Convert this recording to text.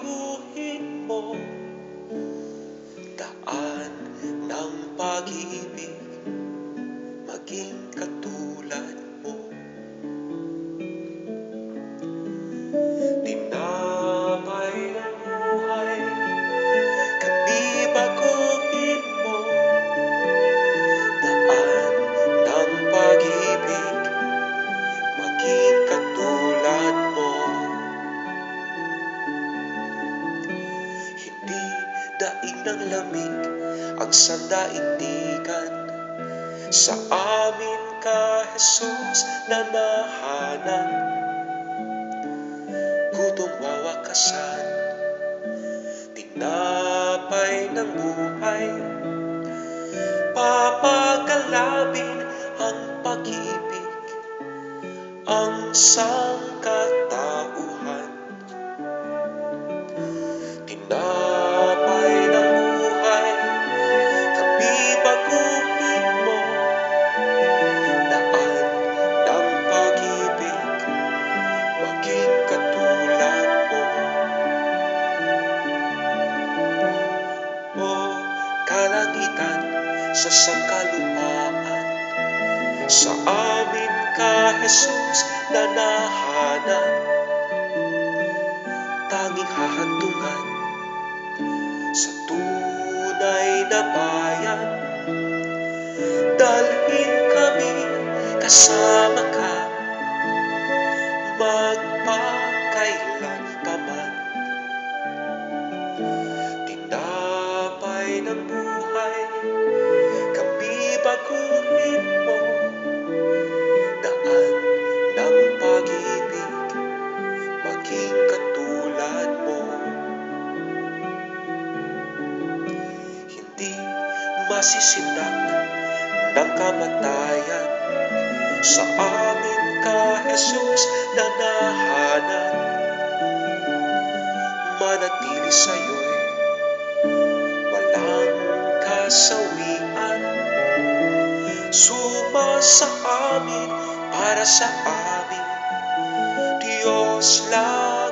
baguhin mo daan ng pag-ibig, maging katulad mo. Tinapay ng buhay, kami baguhin mo daan ng pag-ibig, maging katulad mo. Hindi daig ng lamig ang sandaigdigan, sa amin ka, Jesus, nanahanan. Gutom wawakasan, tinapay ng buhay, papagalabin ang pag-ibig, ang sangkatauhan. Tinapay ng buhay, kami baguhin mo daan ng pag-ibig, maging katulad mo. O kalangitan sa sangkalupaan, sa amin ka, Jesus, nanahanan. Tanging hahantungan sa tunay na bayan, dalhin kami kasama ka magpakailan pa man. Tinapay ng buhay, kami baguhin mo daan ng pag-ibig, maging katulad mo. Hindi masisindak ng kamatayan, sa amin ka, Jesus, nanahanan. Manatili sa'yo'y walang kasawian, suma sa amin, para sa amin, Diyos lang.